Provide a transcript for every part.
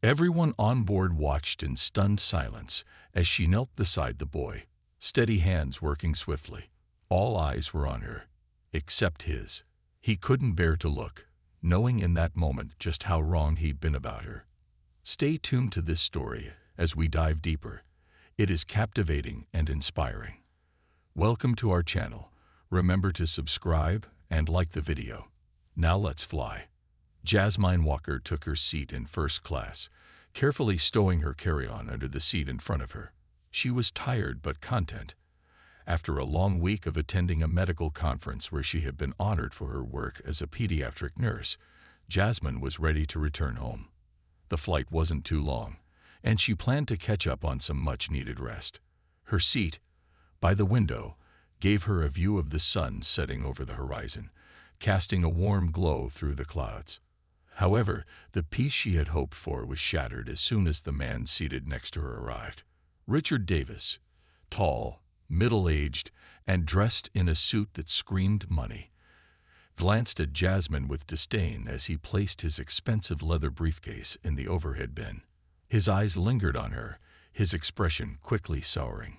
Everyone on board watched in stunned silence as she knelt beside the boy, steady hands working swiftly. All eyes were on her, except his. He couldn't bear to look, knowing in that moment just how wrong he'd been about her. Stay tuned to this story as we dive deeper. It is captivating and inspiring. Welcome to our channel. Remember to subscribe and like the video. Now let's fly. Jasmine Walker took her seat in first class, carefully stowing her carry-on under the seat in front of her. She was tired but content. After a long week of attending a medical conference where she had been honored for her work as a pediatric nurse, Jasmine was ready to return home. The flight wasn't too long, and she planned to catch up on some much-needed rest. Her seat, by the window, gave her a view of the sun setting over the horizon, casting a warm glow through the clouds. However, the peace she had hoped for was shattered as soon as the man seated next to her arrived. Richard Davis, tall, middle-aged, and dressed in a suit that screamed money, glanced at Jasmine with disdain as he placed his expensive leather briefcase in the overhead bin. His eyes lingered on her, his expression quickly souring.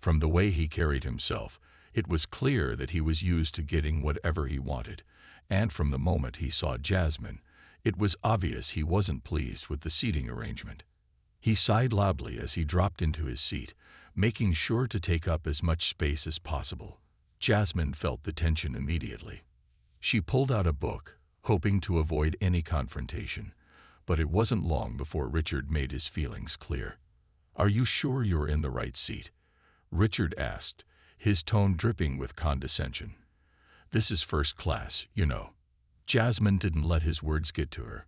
From the way he carried himself, it was clear that he was used to getting whatever he wanted, and from the moment he saw Jasmine, it was obvious he wasn't pleased with the seating arrangement. He sighed loudly as he dropped into his seat, making sure to take up as much space as possible. Jasmine felt the tension immediately. She pulled out a book, hoping to avoid any confrontation, but it wasn't long before Richard made his feelings clear. "Are you sure you're in the right seat?" Richard asked, his tone dripping with condescension. "This is first class, you know." Jasmine didn't let his words get to her.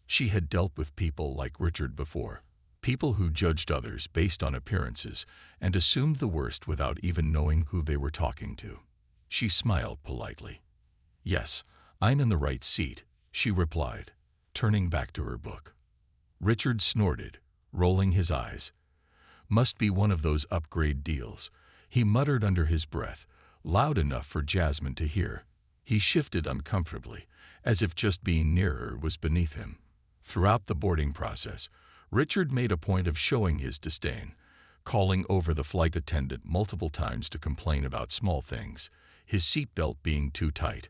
She had dealt with people like Richard before, people who judged others based on appearances and assumed the worst without even knowing who they were talking to. She smiled politely. "Yes, I'm in the right seat," she replied, turning back to her book. Richard snorted, rolling his eyes. "Must be one of those upgrade deals," he muttered under his breath, loud enough for Jasmine to hear. He shifted uncomfortably, as if just being near her was beneath him. Throughout the boarding process, Richard made a point of showing his disdain, calling over the flight attendant multiple times to complain about small things, his seatbelt being too tight,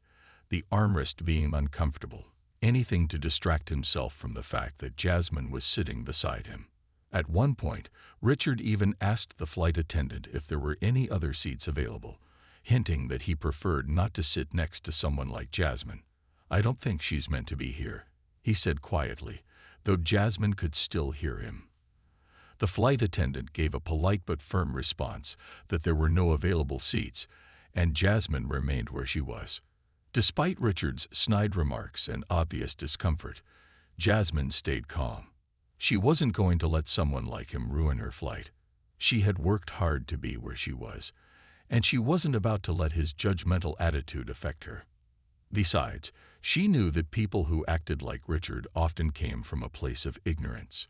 the armrest being uncomfortable, anything to distract himself from the fact that Jasmine was sitting beside him. At one point, Richard even asked the flight attendant if there were any other seats available, hinting that he preferred not to sit next to someone like Jasmine. "I don't think she's meant to be here," he said quietly, though Jasmine could still hear him. The flight attendant gave a polite but firm response that there were no available seats, and Jasmine remained where she was. Despite Richard's snide remarks and obvious discomfort, Jasmine stayed calm. She wasn't going to let someone like him ruin her flight. She had worked hard to be where she was, and she wasn't about to let his judgmental attitude affect her. Besides, she knew that people who acted like Richard often came from a place of ignorance.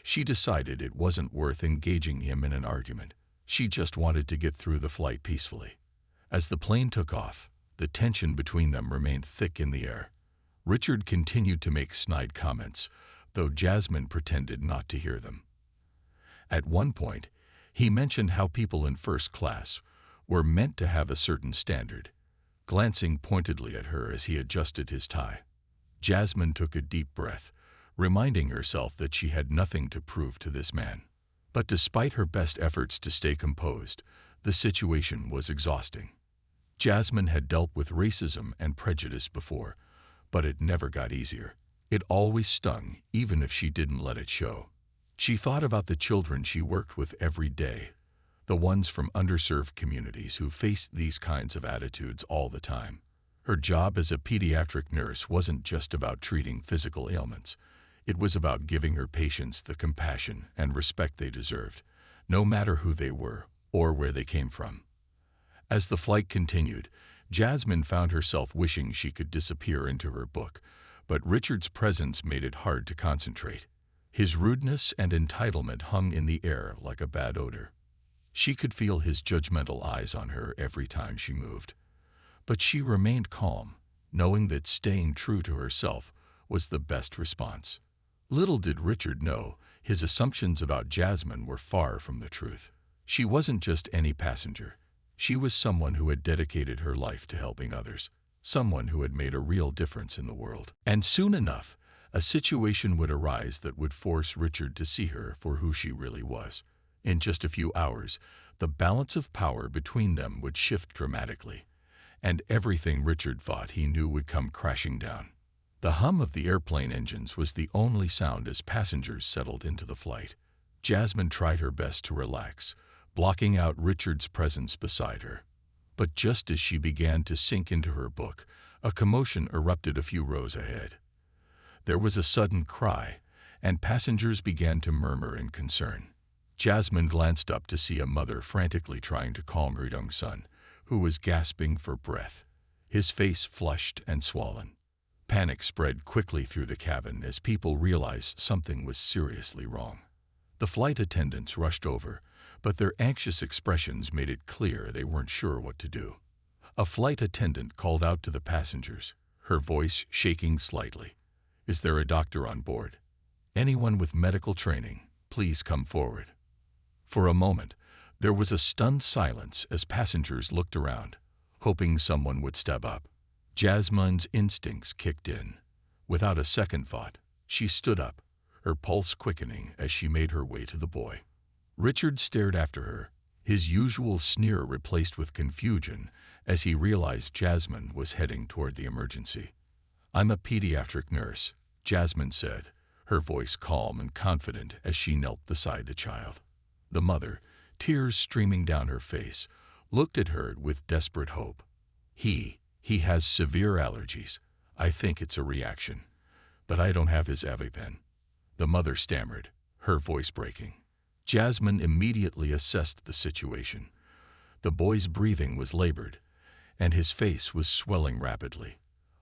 She decided it wasn't worth engaging him in an argument. She just wanted to get through the flight peacefully. As the plane took off, the tension between them remained thick in the air. Richard continued to make snide comments, though Jasmine pretended not to hear them. At one point, he mentioned how people in first class were meant to have a certain standard, glancing pointedly at her as he adjusted his tie. Jasmine took a deep breath, reminding herself that she had nothing to prove to this man. But despite her best efforts to stay composed, the situation was exhausting. Jasmine had dealt with racism and prejudice before, but it never got easier. It always stung, even if she didn't let it show. She thought about the children she worked with every day, the ones from underserved communities who faced these kinds of attitudes all the time. Her job as a pediatric nurse wasn't just about treating physical ailments. It was about giving her patients the compassion and respect they deserved, no matter who they were or where they came from. As the flight continued, Jasmine found herself wishing she could disappear into her book, but Richard's presence made it hard to concentrate. His rudeness and entitlement hung in the air like a bad odor. She could feel his judgmental eyes on her every time she moved. But she remained calm, knowing that staying true to herself was the best response. Little did Richard know, his assumptions about Jasmine were far from the truth. She wasn't just any passenger. She was someone who had dedicated her life to helping others, someone who had made a real difference in the world. And soon enough, a situation would arise that would force Richard to see her for who she really was. In just a few hours, the balance of power between them would shift dramatically, and everything Richard thought he knew would come crashing down. The hum of the airplane engines was the only sound as passengers settled into the flight. Jasmine tried her best to relax, blocking out Richard's presence beside her. But just as she began to sink into her book, a commotion erupted a few rows ahead. There was a sudden cry, and passengers began to murmur in concern. Jasmine glanced up to see a mother frantically trying to calm her young son, who was gasping for breath, his face flushed and swollen. Panic spread quickly through the cabin as people realized something was seriously wrong. The flight attendants rushed over, but their anxious expressions made it clear they weren't sure what to do. A flight attendant called out to the passengers, her voice shaking slightly. "Is there a doctor on board? Anyone with medical training, please come forward." For a moment, there was a stunned silence as passengers looked around, hoping someone would step up. Jasmine's instincts kicked in. Without a second thought, she stood up, her pulse quickening as she made her way to the boy. Richard stared after her, his usual sneer replaced with confusion as he realized Jasmine was heading toward the emergency. "I'm a pediatric nurse," Jasmine said, her voice calm and confident as she knelt beside the child. The mother, tears streaming down her face, looked at her with desperate hope. He has severe allergies. I think it's a reaction. But I don't have his EpiPen," the mother stammered, her voice breaking. Jasmine immediately assessed the situation. The boy's breathing was labored, and his face was swelling rapidly,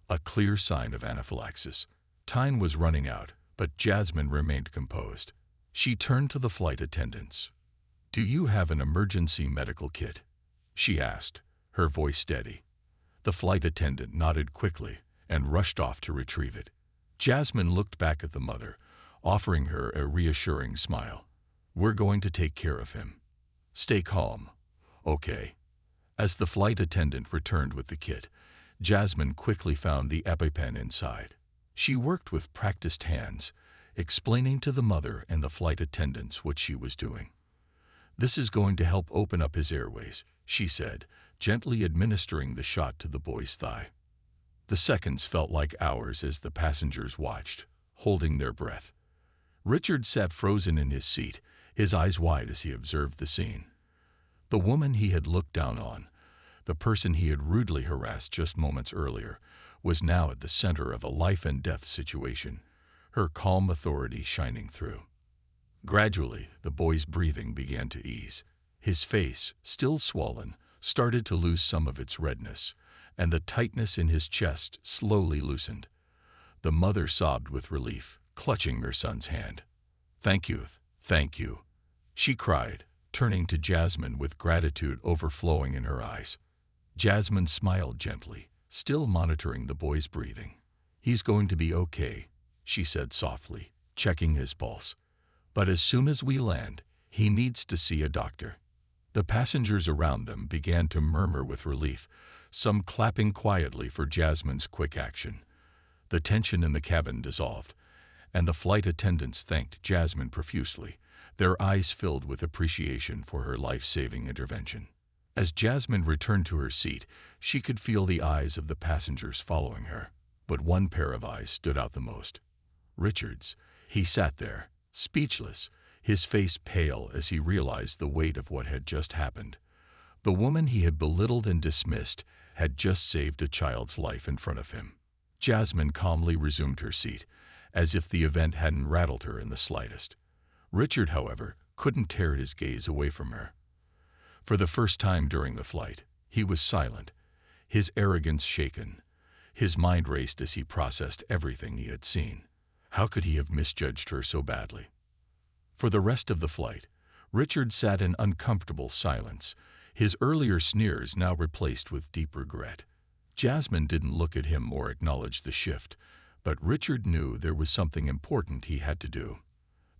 a clear sign of anaphylaxis. Time was running out, but Jasmine remained composed. She turned to the flight attendants. "Do you have an emergency medical kit?" she asked, her voice steady. The flight attendant nodded quickly and rushed off to retrieve it. Jasmine looked back at the mother, offering her a reassuring smile. "We're going to take care of him. Stay calm." "Okay." As the flight attendant returned with the kit, Jasmine quickly found the EpiPen inside. She worked with practiced hands, explaining to the mother and the flight attendants what she was doing. "This is going to help open up his airways," she said, gently administering the shot to the boy's thigh. The seconds felt like hours as the passengers watched, holding their breath. Richard sat frozen in his seat, his eyes wide as he observed the scene. The woman he had looked down on, the person he had rudely harassed just moments earlier, was now at the center of a life-and-death situation, her calm authority shining through. Gradually, the boy's breathing began to ease. His face, still swollen, started to lose some of its redness, and the tightness in his chest slowly loosened. The mother sobbed with relief, clutching her son's hand. Thank you," she cried, turning to Jasmine with gratitude overflowing in her eyes. Jasmine smiled gently, still monitoring the boy's breathing. "He's going to be okay," she said softly, checking his pulse. "But as soon as we land, he needs to see a doctor." The passengers around them began to murmur with relief, some clapping quietly for Jasmine's quick action. The tension in the cabin dissolved, and the flight attendants thanked Jasmine profusely, their eyes filled with appreciation for her life-saving intervention. As Jasmine returned to her seat, she could feel the eyes of the passengers following her. But one pair of eyes stood out the most. Richard's. He sat there, speechless, his face pale as he realized the weight of what had just happened. The woman he had belittled and dismissed had just saved a child's life in front of him. Jasmine calmly resumed her seat, as if the event hadn't rattled her in the slightest. Richard, however, couldn't tear his gaze away from her. For the first time during the flight, he was silent, his arrogance shaken. His mind raced as he processed everything he had seen. How could he have misjudged her so badly? For the rest of the flight, Richard sat in uncomfortable silence, his earlier sneers now replaced with deep regret. Jasmine didn't look at him or acknowledge the shift, But Richard knew there was something important he had to do.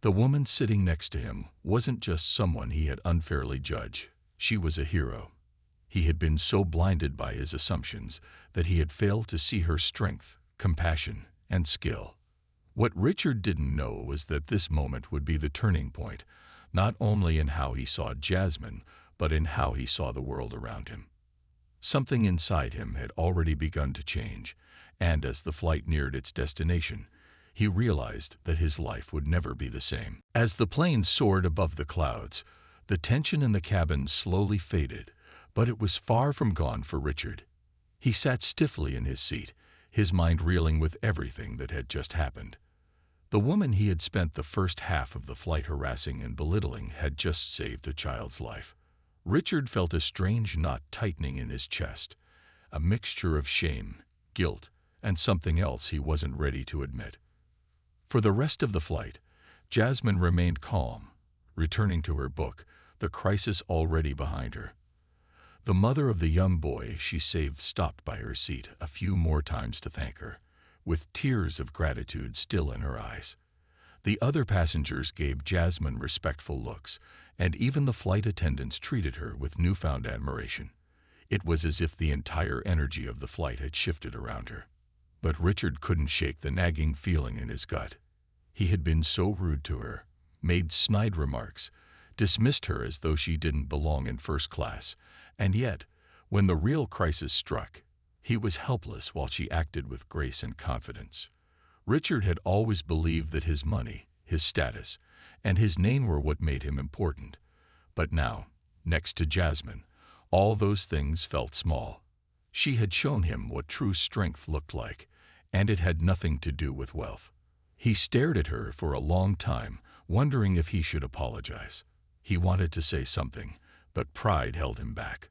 The woman sitting next to him wasn't just someone he had unfairly judged. She was a hero. He had been so blinded by his assumptions that he had failed to see her strength, compassion, and skill. What Richard didn't know was that this moment would be the turning point, not only in how he saw Jasmine, but in how he saw the world around him. Something inside him had already begun to change, and as the flight neared its destination, he realized that his life would never be the same. As the plane soared above the clouds, the tension in the cabin slowly faded, but it was far from gone for Richard. He sat stiffly in his seat, his mind reeling with everything that had just happened. The woman he had spent the first half of the flight harassing and belittling had just saved a child's life. Richard felt a strange knot tightening in his chest, a mixture of shame, guilt, and something else he wasn't ready to admit. For the rest of the flight, Jasmine remained calm, returning to her book, the crisis already behind her. The mother of the young boy she saved stopped by her seat a few more times to thank her, with tears of gratitude still in her eyes. The other passengers gave Jasmine respectful looks, and even the flight attendants treated her with newfound admiration. It was as if the entire energy of the flight had shifted around her. But Richard couldn't shake the nagging feeling in his gut. He had been so rude to her, made snide remarks, dismissed her as though she didn't belong in first class, and yet, when the real crisis struck, he was helpless while she acted with grace and confidence. Richard had always believed that his money, his status, and his name were what made him important. But now, next to Jasmine, all those things felt small. She had shown him what true strength looked like, and it had nothing to do with wealth. He stared at her for a long time, wondering if he should apologize. He wanted to say something, but pride held him back.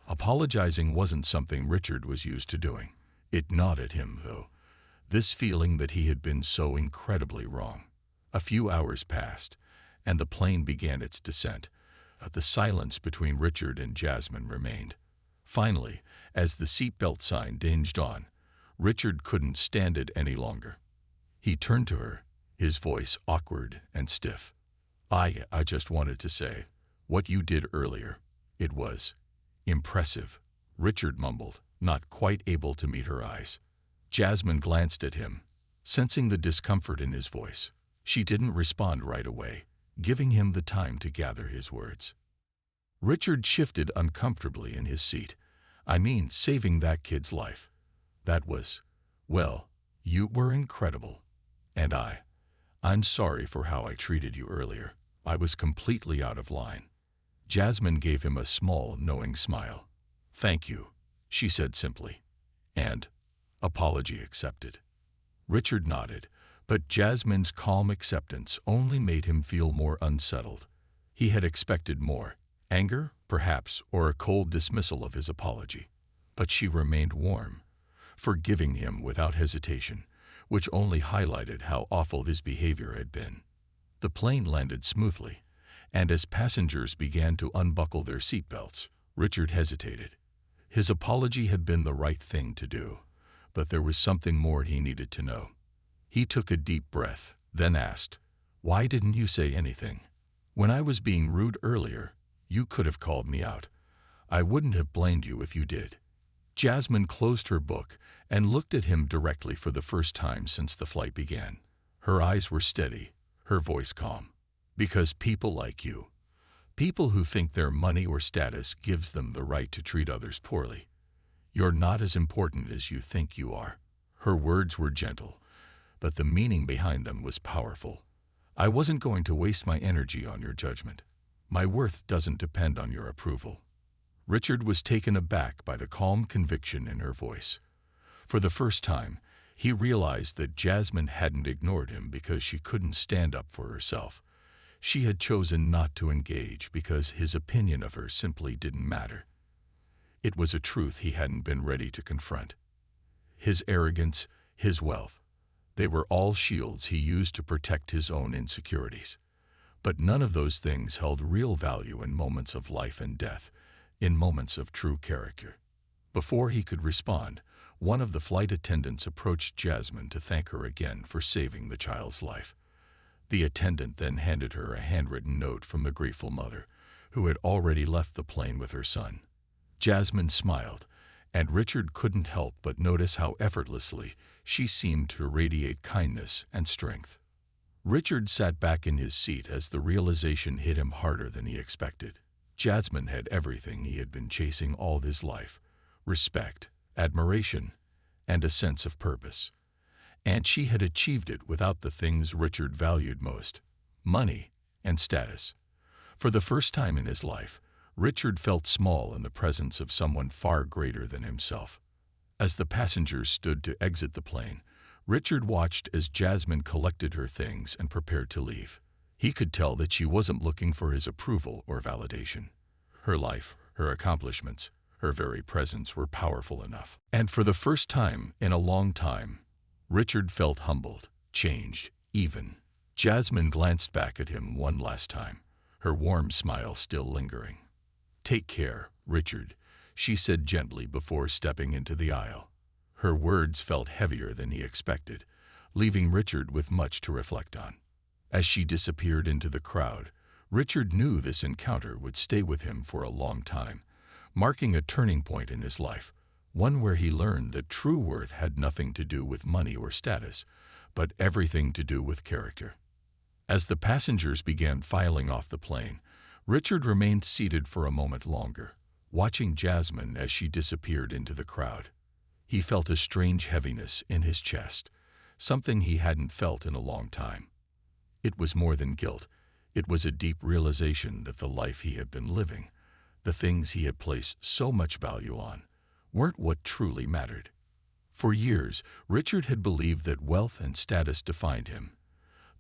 Apologizing wasn't something Richard was used to doing. It gnawed at him, though, this feeling that he had been so incredibly wrong. A few hours passed, and the plane began its descent. The silence between Richard and Jasmine remained. Finally, as the seatbelt sign dinged on, Richard couldn't stand it any longer. He turned to her, his voice awkward and stiff. I just wanted to say, what you did earlier, it was impressive," Richard mumbled, not quite able to meet her eyes. Jasmine glanced at him, sensing the discomfort in his voice. She didn't respond right away, giving him the time to gather his words. Richard shifted uncomfortably in his seat. I mean, saving that kid's life. That was, well, you were incredible. And I'm sorry for how I treated you earlier. I was completely out of line. Jasmine gave him a small, knowing smile. Thank you, she said simply. And, apology accepted. Richard nodded, but Jasmine's calm acceptance only made him feel more unsettled. He had expected more. Anger, perhaps, or a cold dismissal of his apology. But she remained warm, forgiving him without hesitation, which only highlighted how awful his behavior had been. The plane landed smoothly, and as passengers began to unbuckle their seatbelts, Richard hesitated. His apology had been the right thing to do, but there was something more he needed to know. He took a deep breath, then asked, "Why didn't you say anything? When I was being rude earlier, you could have called me out. I wouldn't have blamed you if you did." Jasmine closed her book and looked at him directly for the first time since the flight began. Her eyes were steady, her voice calm. Because people like you, people who think their money or status gives them the right to treat others poorly, you're not as important as you think you are. Her words were gentle, but the meaning behind them was powerful. I wasn't going to waste my energy on your judgment. My worth doesn't depend on your approval. Richard was taken aback by the calm conviction in her voice. For the first time, he realized that Jasmine hadn't ignored him because she couldn't stand up for herself. She had chosen not to engage because his opinion of her simply didn't matter. It was a truth he hadn't been ready to confront. His arrogance, his wealth, they were all shields he used to protect his own insecurities. But none of those things held real value in moments of life and death, in moments of true character. Before he could respond, One of the flight attendants approached Jasmine to thank her again for saving the child's life. The attendant then handed her a handwritten note from the grateful mother, who had already left the plane with her son. Jasmine smiled, and Richard couldn't help but notice how effortlessly she seemed to radiate kindness and strength. Richard sat back in his seat as the realization hit him harder than he expected. Jasmine had everything he had been chasing all his life: respect, admiration, and a sense of purpose. And she had achieved it without the things Richard valued most: money and status. For the first time in his life, Richard felt small in the presence of someone far greater than himself. As the passengers stood to exit the plane, Richard watched as Jasmine collected her things and prepared to leave. He could tell that she wasn't looking for his approval or validation. Her life, her accomplishments, her very presence were powerful enough. And for the first time in a long time, Richard felt humbled, changed, even. Jasmine glanced back at him one last time, her warm smile still lingering. "Take care, Richard," she said gently before stepping into the aisle. Her words felt heavier than he expected, leaving Richard with much to reflect on. As she disappeared into the crowd, Richard knew this encounter would stay with him for a long time, marking a turning point in his life, one where he learned that true worth had nothing to do with money or status, but everything to do with character. As the passengers began filing off the plane, Richard remained seated for a moment longer, watching Jasmine as she disappeared into the crowd. He felt a strange heaviness in his chest, something he hadn't felt in a long time. It was more than guilt. It was a deep realization that the life he had been living, the things he had placed so much value on, weren't what truly mattered. For years, Richard had believed that wealth and status defined him,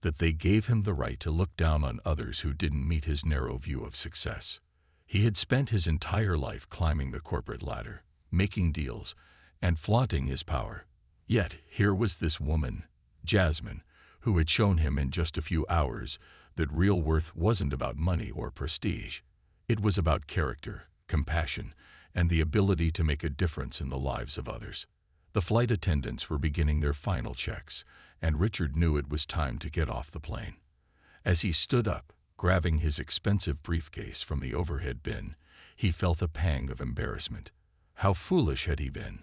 that they gave him the right to look down on others who didn't meet his narrow view of success. He had spent his entire life climbing the corporate ladder, making deals, and flaunting his power. Yet here was this woman, Jasmine, who had shown him in just a few hours that real worth wasn't about money or prestige. It was about character, compassion, and the ability to make a difference in the lives of others. The flight attendants were beginning their final checks, and Richard knew it was time to get off the plane. As he stood up, grabbing his expensive briefcase from the overhead bin, he felt a pang of embarrassment. How foolish had he been?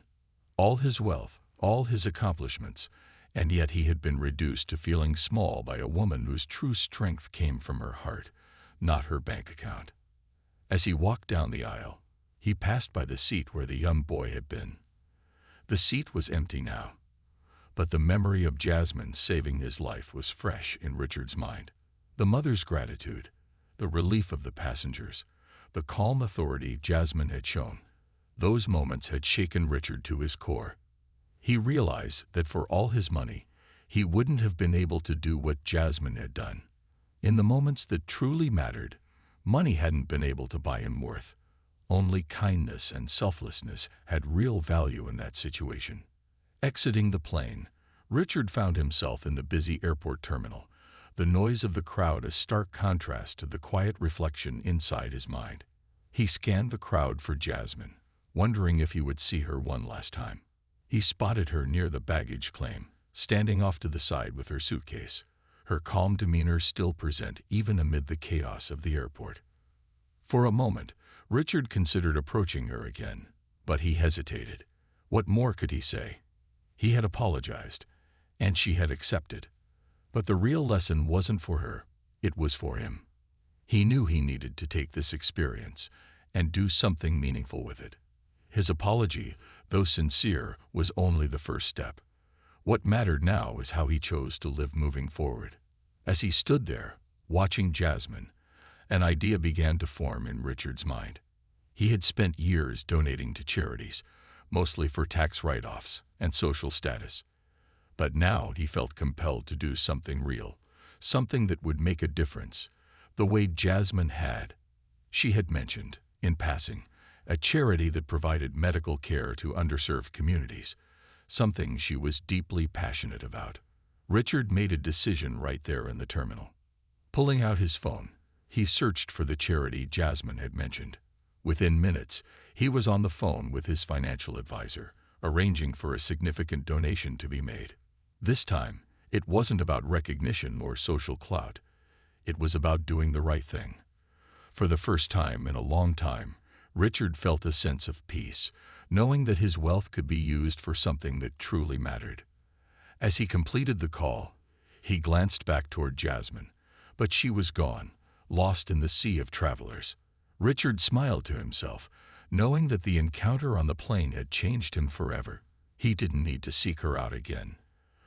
All his wealth, all his accomplishments, and yet he had been reduced to feeling small by a woman whose true strength came from her heart, not her bank account. As he walked down the aisle, he passed by the seat where the young boy had been. The seat was empty now, but the memory of Jasmine saving his life was fresh in Richard's mind. The mother's gratitude, the relief of the passengers, the calm authority Jasmine had shown, those moments had shaken Richard to his core. He realized that for all his money, he wouldn't have been able to do what Jasmine had done. In the moments that truly mattered, money hadn't been able to buy him worth. Only kindness and selflessness had real value in that situation. Exiting the plane, Richard found himself in the busy airport terminal, the noise of the crowd a stark contrast to the quiet reflection inside his mind. He scanned the crowd for Jasmine, wondering if he would see her one last time. He spotted her near the baggage claim, standing off to the side with her suitcase, her calm demeanor still present even amid the chaos of the airport. For a moment, Richard considered approaching her again, but he hesitated. What more could he say? He had apologized, and she had accepted. But the real lesson wasn't for her, it was for him. He knew he needed to take this experience and do something meaningful with it. His apology, though sincere, was only the first step. What mattered now was how he chose to live moving forward. As he stood there, watching Jasmine, an idea began to form in Richard's mind. He had spent years donating to charities, mostly for tax write-offs and social status. But now he felt compelled to do something real, something that would make a difference, the way Jasmine had. She had mentioned, in passing, a charity that provided medical care to underserved communities, something she was deeply passionate about. Richard made a decision right there in the terminal. Pulling out his phone, he searched for the charity Jasmine had mentioned. Within minutes, he was on the phone with his financial advisor, arranging for a significant donation to be made. This time, it wasn't about recognition or social clout. It was about doing the right thing. For the first time in a long time, Richard felt a sense of peace, knowing that his wealth could be used for something that truly mattered. As he completed the call, he glanced back toward Jasmine, but she was gone, lost in the sea of travelers. Richard smiled to himself, knowing that the encounter on the plane had changed him forever. He didn't need to seek her out again.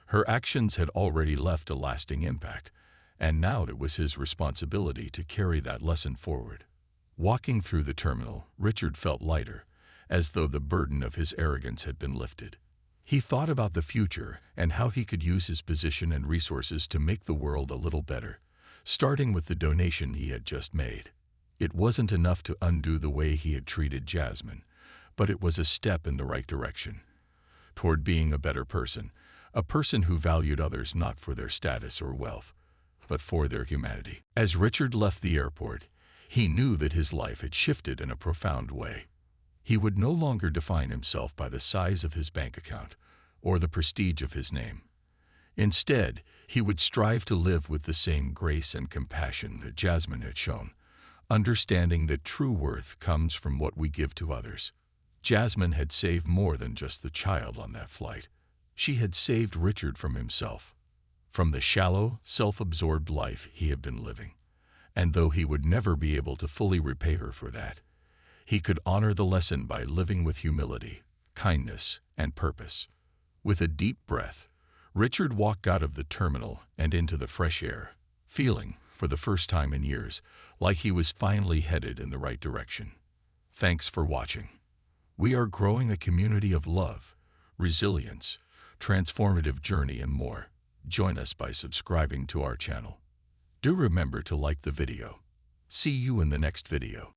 Her actions had already left a lasting impact, and now it was his responsibility to carry that lesson forward. Walking through the terminal, Richard felt lighter, as though the burden of his arrogance had been lifted. He thought about the future and how he could use his position and resources to make the world a little better, starting with the donation he had just made. It wasn't enough to undo the way he had treated Jasmine, but it was a step in the right direction, toward being a better person, a person who valued others not for their status or wealth, but for their humanity. As Richard left the airport, he knew that his life had shifted in a profound way. He would no longer define himself by the size of his bank account or the prestige of his name. Instead, he would strive to live with the same grace and compassion that Jasmine had shown, understanding that true worth comes from what we give to others. Jasmine had saved more than just the child on that flight. She had saved Richard from himself, from the shallow, self-absorbed life he had been living. And though he would never be able to fully repay her for that, he could honor the lesson by living with humility, kindness, and purpose. With a deep breath, Richard walked out of the terminal and into the fresh air, feeling, for the first time in years, like he was finally headed in the right direction. Thanks for watching. We are growing a community of love, resilience, transformative journey, and more. Join us by subscribing to our channel. Do remember to like the video. See you in the next video.